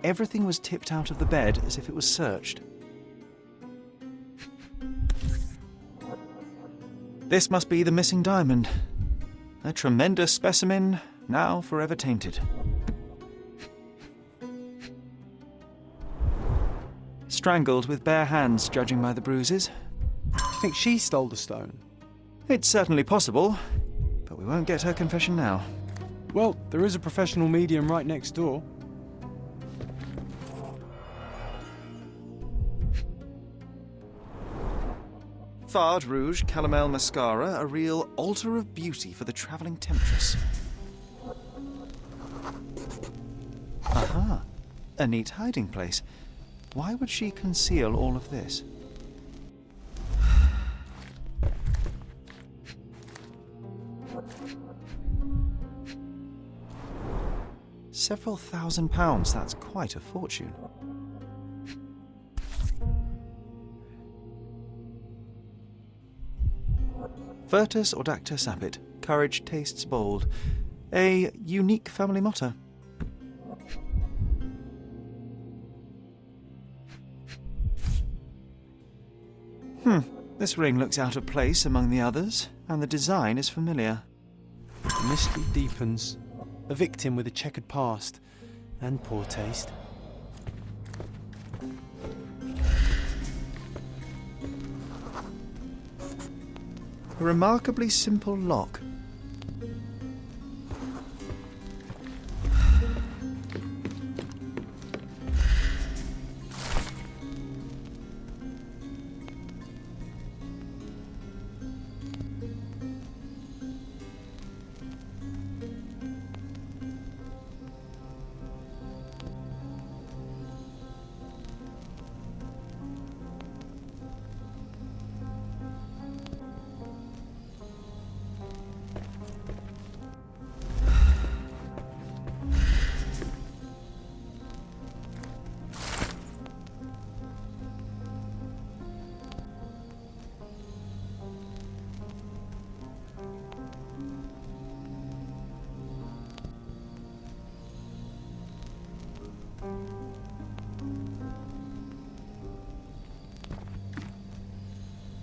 Everything was tipped out of the bed as if it was searched. This must be the missing diamond. A tremendous specimen, now forever tainted. Strangled with bare hands, judging by the bruises. Do you think she stole the stone? It's certainly possible, but we won't get her confession now. Well, there is a professional medium right next door. Fard Rouge Calomel Mascara, a real altar of beauty for the travelling temptress. Aha, a neat hiding place. Why would she conceal all of this? Several £1,000s, that's quite a fortune. Virtus Audacta Sapit, courage tastes bold. A unique family motto. This ring looks out of place among the others, and the design is familiar. The mystery deepens. A victim with a checkered past and poor taste. A remarkably simple lock.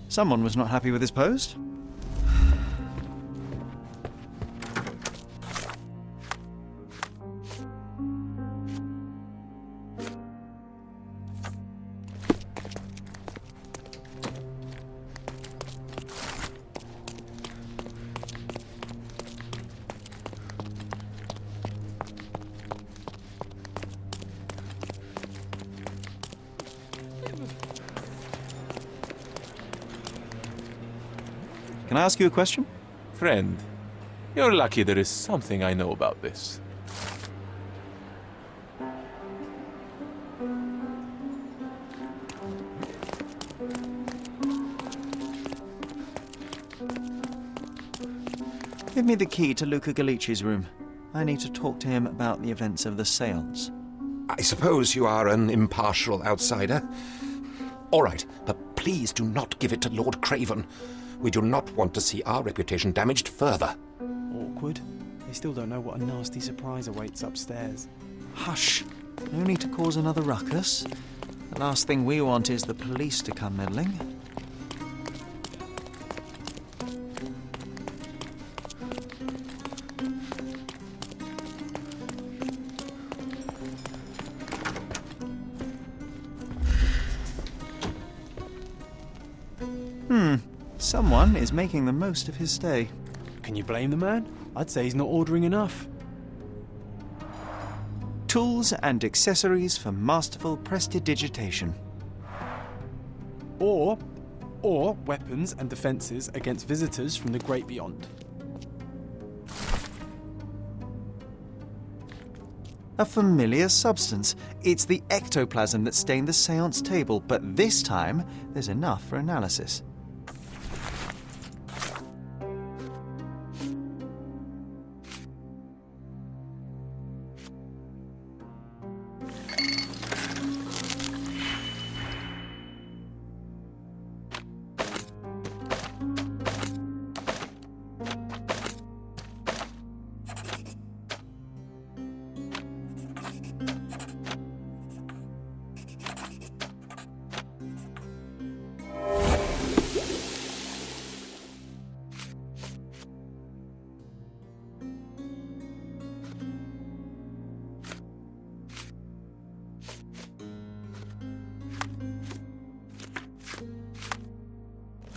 Someone was not happy with his post. Can I ask you a question? Friend, you're lucky there is something I know about this. Give me the key to Luca Galici's room. I need to talk to him about the events of the séance. I suppose you are an impartial outsider. All right, but please do not give it to Lord Craven. We do not want to see our reputation damaged further. Awkward. They still don't know what a nasty surprise awaits upstairs. Hush! No need to cause another ruckus. The last thing we want is the police to come meddling. Someone is making the most of his stay. Can you blame the man? I'd say he's not ordering enough. Tools and accessories for masterful prestidigitation. Or weapons and defences against visitors from the great beyond. A familiar substance. It's the ectoplasm that stained the séance table, but this time there's enough for analysis.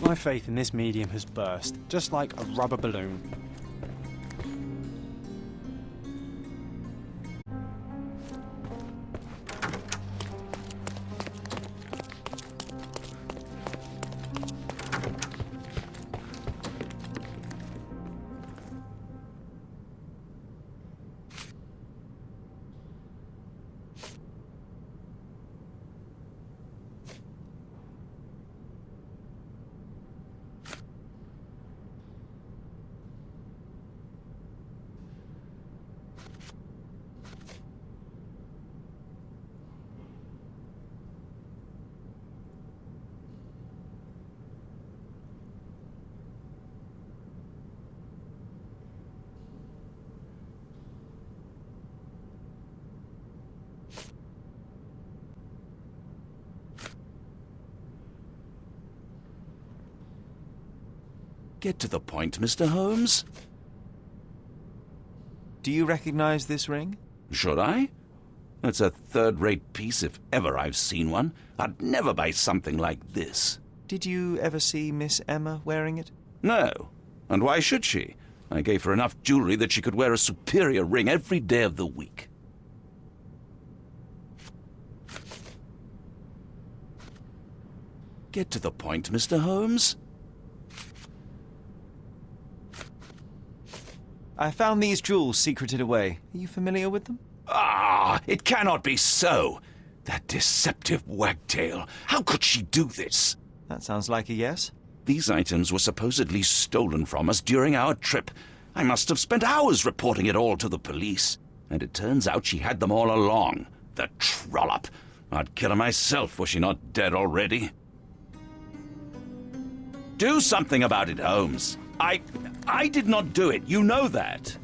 My faith in this medium has burst, just like a rubber balloon. Get to the point, Mr. Holmes. Do you recognize this ring? Should I? It's a third-rate piece if ever I've seen one. I'd never buy something like this. Did you ever see Miss Emma wearing it? No. And why should she? I gave her enough jewelry that she could wear a superior ring every day of the week. Get to the point, Mr. Holmes. I found these jewels secreted away. Are you familiar with them? Ah, it cannot be so. That deceptive wagtail. How could she do this? That sounds like a yes. These items were supposedly stolen from us during our trip. I must have spent hours reporting it all to the police. And it turns out she had them all along. The trollop. I'd kill her myself were she not dead already. Do something about it, Holmes. I did not do it. You know that.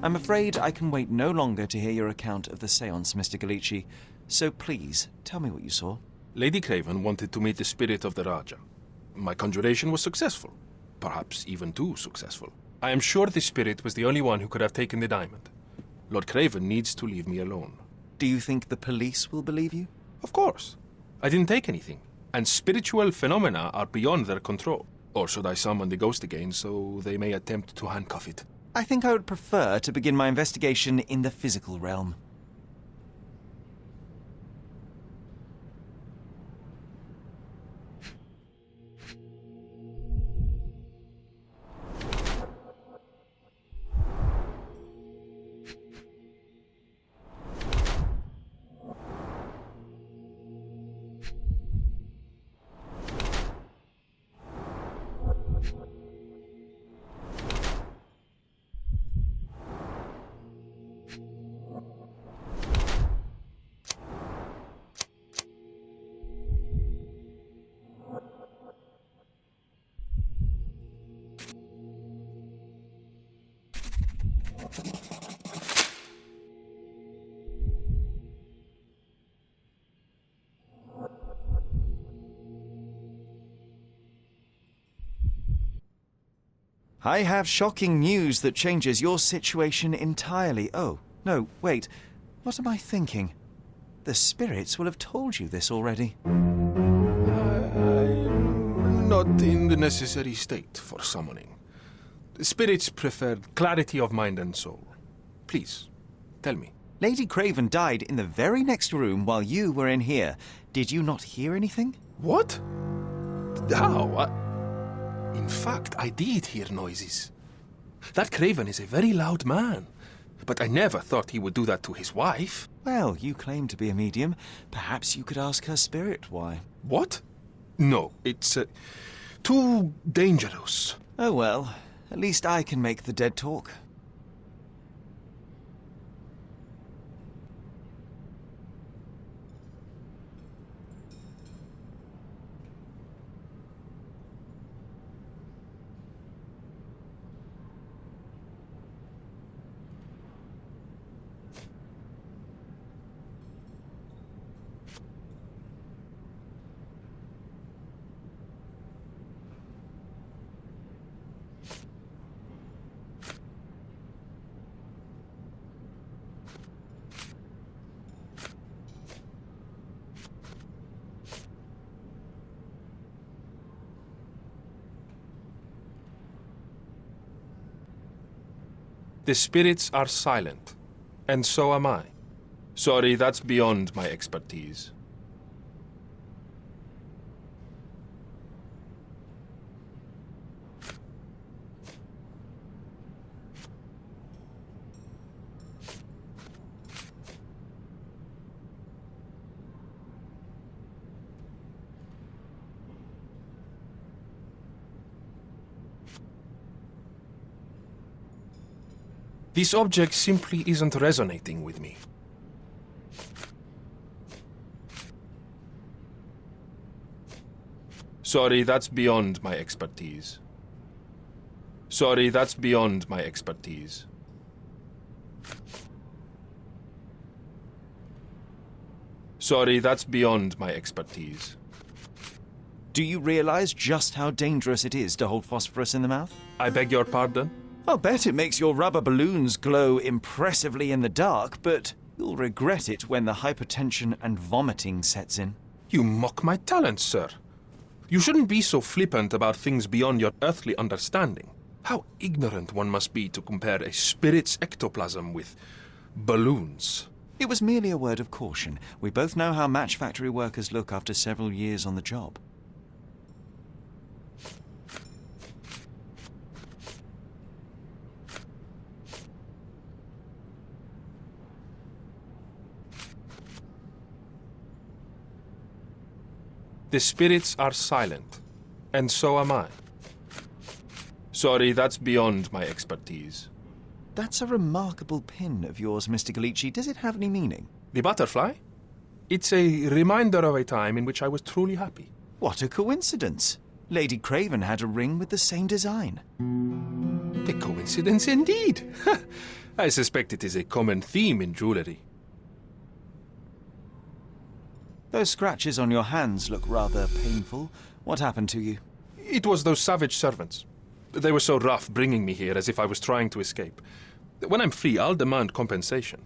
I'm afraid I can wait no longer to hear your account of the séance, Mr. Galici. So please, tell me what you saw. Lady Craven wanted to meet the spirit of the Raja. My conjuration was successful. Perhaps even too successful. I am sure the spirit was the only one who could have taken the diamond. Lord Craven needs to leave me alone. Do you think the police will believe you? Of course. I didn't take anything. And spiritual phenomena are beyond their control. Or should I summon the ghost again so they may attempt to handcuff it? I think I would prefer to begin my investigation in the physical realm. I have shocking news that changes your situation entirely. Oh, no, wait. What am I thinking? The spirits will have told you this already. I'm not in the necessary state for summoning. The spirits preferred clarity of mind and soul. Please, tell me. Lady Craven died in the very next room while you were in here. Did you not hear anything? What? How? In fact, I did hear noises. That Craven is a very loud man. But I never thought he would do that to his wife. Well, you claim to be a medium. Perhaps you could ask her spirit why. What? No, it's too dangerous. Oh well, at least I can make the dead talk. The spirits are silent, and so am I. Sorry, that's beyond my expertise. This object simply isn't resonating with me. Sorry, that's beyond my expertise. Sorry, that's beyond my expertise. Sorry, that's beyond my expertise. Do you realize just how dangerous it is to hold phosphorus in the mouth? I beg your pardon? I'll bet it makes your rubber balloons glow impressively in the dark, but you'll regret it when the hypertension and vomiting sets in. You mock my talents, sir. You shouldn't be so flippant about things beyond your earthly understanding. How ignorant one must be to compare a spirit's ectoplasm with balloons. It was merely a word of caution. We both know how match factory workers look after several years on the job. The spirits are silent, and so am I. Sorry, that's beyond my expertise. That's a remarkable pin of yours, Mr. Galici. Does it have any meaning? The butterfly? It's a reminder of a time in which I was truly happy. What a coincidence. Lady Craven had a ring with the same design. A coincidence indeed. I suspect it is a common theme in jewellery. Those scratches on your hands look rather painful. What happened to you? It was those savage servants. They were so rough bringing me here as if I was trying to escape. When I'm free, I'll demand compensation.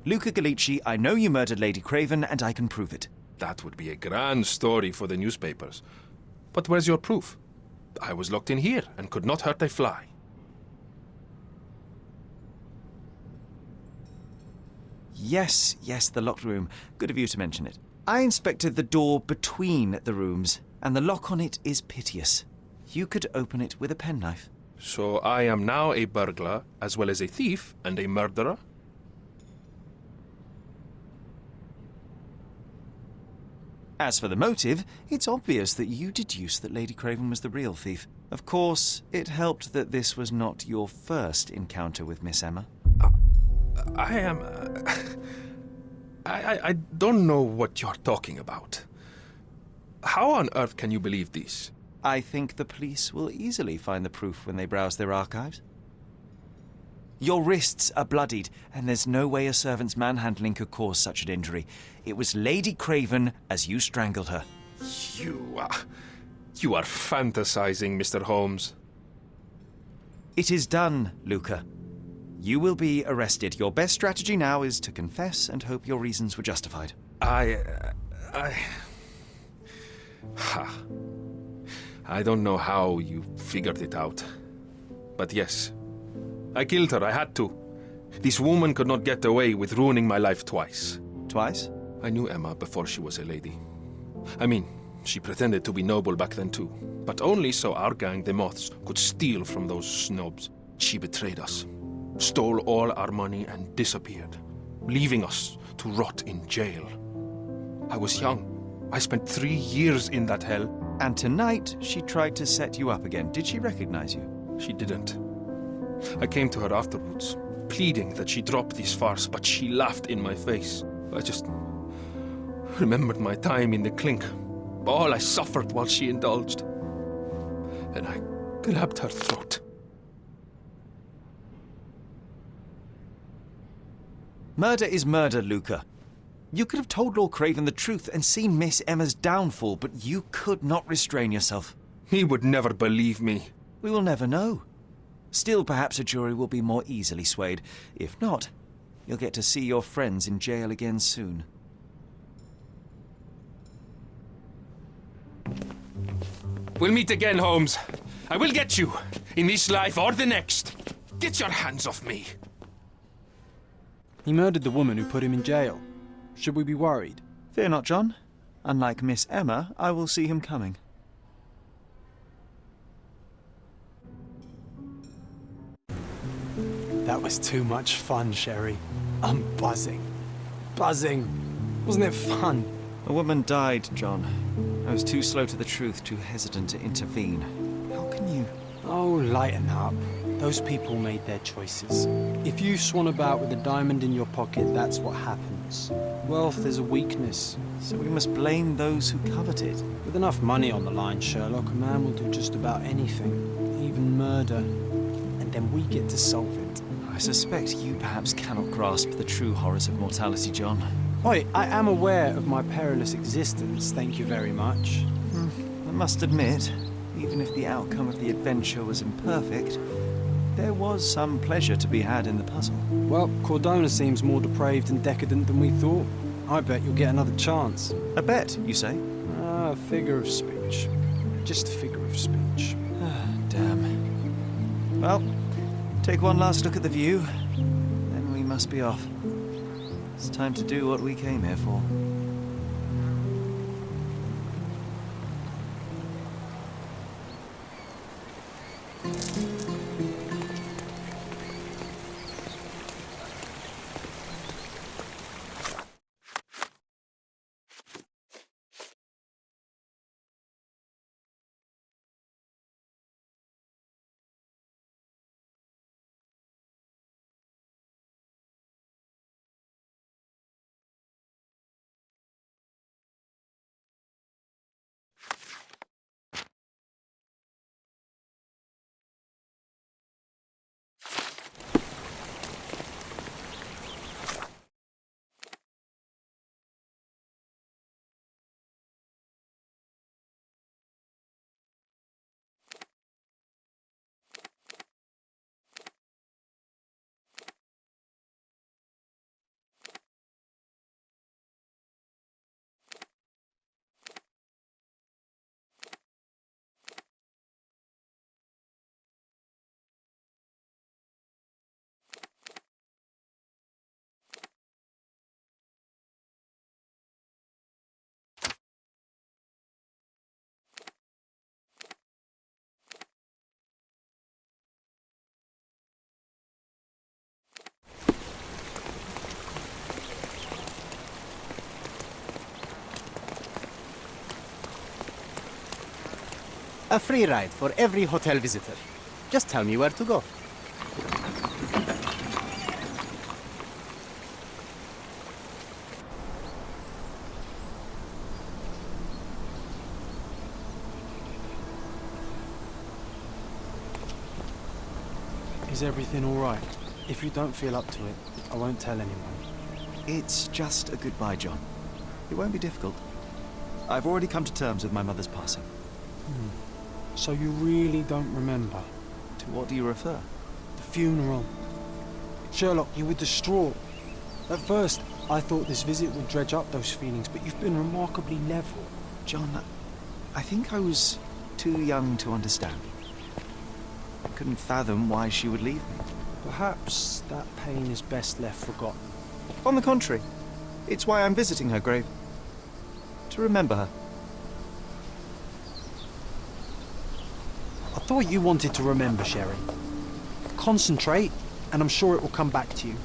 Luca Gallici, I know you murdered Lady Craven, and I can prove it. That would be a grand story for the newspapers. But where's your proof? I was locked in here and could not hurt a fly. Yes, the locked room. Good of you to mention it. I inspected the door between the rooms, and the lock on it is piteous. You could open it with a penknife. So I am now a burglar, as well as a thief and a murderer? As for the motive, it's obvious that you deduced that Lady Craven was the real thief. Of course, it helped that this was not your first encounter with Miss Emma. I am... I don't know what you're talking about. How on earth can you believe this? I think the police will easily find the proof when they browse their archives. Your wrists are bloodied, and there's no way a servant's manhandling could cause such an injury. It was Lady Craven as you strangled her. You are fantasizing, Mr. Holmes. It is done, Luca. You will be arrested. Your best strategy now is to confess and hope your reasons were justified. I don't know how you figured it out. But yes, I killed her. I had to. This woman could not get away with ruining my life twice. Twice? I knew Emma before she was a lady. I mean, she pretended to be noble back then too. But only so our gang, the Moths, could steal from those snobs. She betrayed us, stole all our money and disappeared, leaving us to rot in jail. I was young. I spent 3 years in that hell. And tonight, she tried to set you up again. Did she recognize you? She didn't. I came to her afterwards, pleading that she drop this farce, but she laughed in my face. I just remembered my time in the clink, all I suffered while she indulged. Then I grabbed her throat. Murder is murder, Luca. You could have told Lord Craven the truth and seen Miss Emma's downfall, but you could not restrain yourself. He would never believe me. We will never know. Still, perhaps a jury will be more easily swayed. If not, you'll get to see your friends in jail again soon. We'll meet again, Holmes. I will get you, in this life or the next. Get your hands off me. He murdered the woman who put him in jail. Should we be worried? Fear not, John. Unlike Miss Emma, I will see him coming. That was too much fun, Sherry. I'm buzzing. Buzzing. Wasn't it fun? A woman died, John. I was too slow to the truth, too hesitant to intervene. How can you... Oh, lighten up. Those people made their choices. If you swan about with a diamond in your pocket, that's what happens. Wealth is a weakness. So we must blame those who covet it. With enough money on the line, Sherlock, a man will do just about anything, even murder. And then we get to solve it. I suspect you perhaps cannot grasp the true horrors of mortality, John. Oi, I am aware of my perilous existence, thank you very much. I must admit, even if the outcome of the adventure was imperfect, there was some pleasure to be had in the puzzle. Well, Cordona seems more depraved and decadent than we thought. I bet you'll get another chance. A bet, you say? A figure of speech. Just a figure of speech. Damn. Well, take one last look at the view, then we must be off. It's time to do what we came here for. A free ride for every hotel visitor. Just tell me where to go. Is everything all right? If you don't feel up to it, I won't tell anyone. It's just a goodbye, John. It won't be difficult. I've already come to terms with my mother's passing. So you really don't remember? To what do you refer? The funeral. Sherlock, you were distraught. At first, I thought this visit would dredge up those feelings, but you've been remarkably level. John, I think I was too young to understand. I couldn't fathom why she would leave me. Perhaps that pain is best left forgotten. On the contrary, it's why I'm visiting her grave. To remember her. I thought you wanted to remember, Sherry. Concentrate, and I'm sure it will come back to you.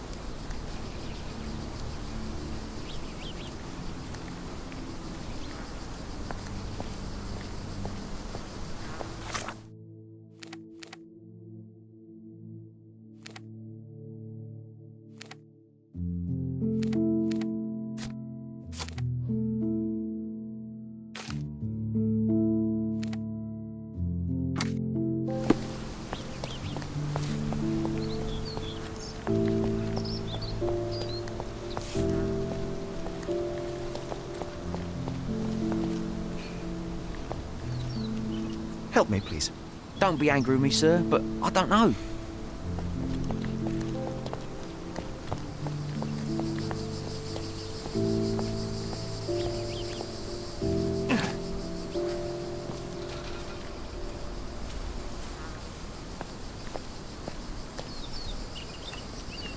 Help me, please. Don't be angry with me, sir, but I don't know.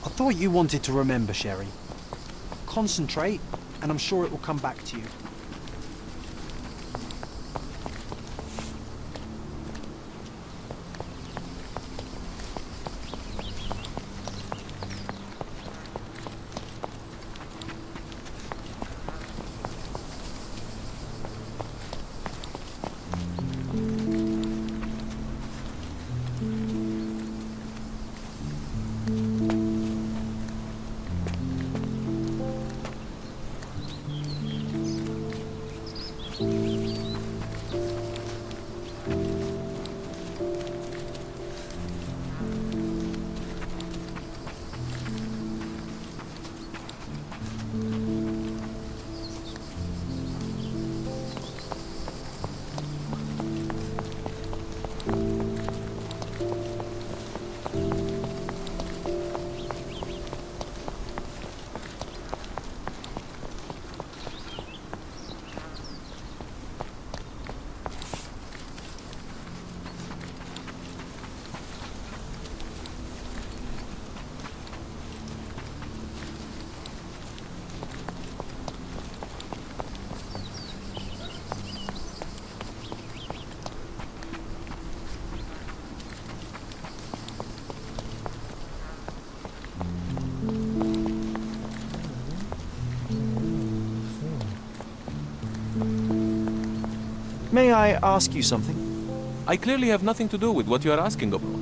I thought you wanted to remember, Sherry. Concentrate, and I'm sure it will come back to you. May I ask you something? I clearly have nothing to do with what you are asking about.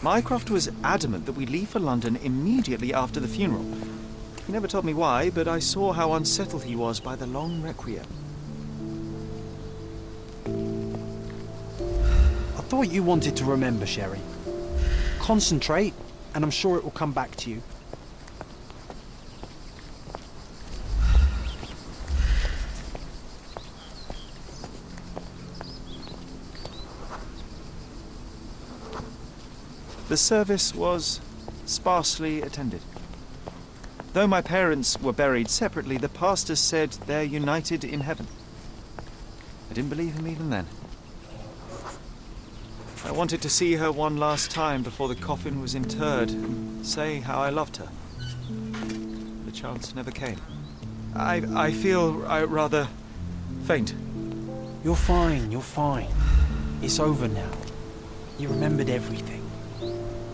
Mycroft was adamant that we leave for London immediately after the funeral. He never told me why, but I saw how unsettled he was by the long requiem. I thought you wanted to remember, Sherry. Concentrate, and I'm sure it will come back to you. The service was sparsely attended. Though my parents were buried separately, the pastor said they're united in heaven. I didn't believe him even then. I wanted to see her one last time before the coffin was interred and say how I loved her. The chance never came. I feel rather faint. You're fine, you're fine. It's over now. You remembered everything.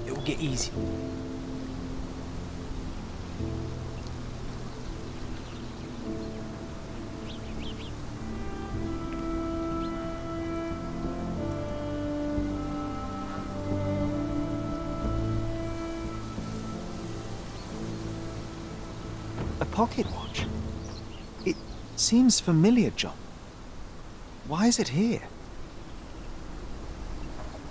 It will get easier. A pocket watch? It seems familiar, John. Why is it here?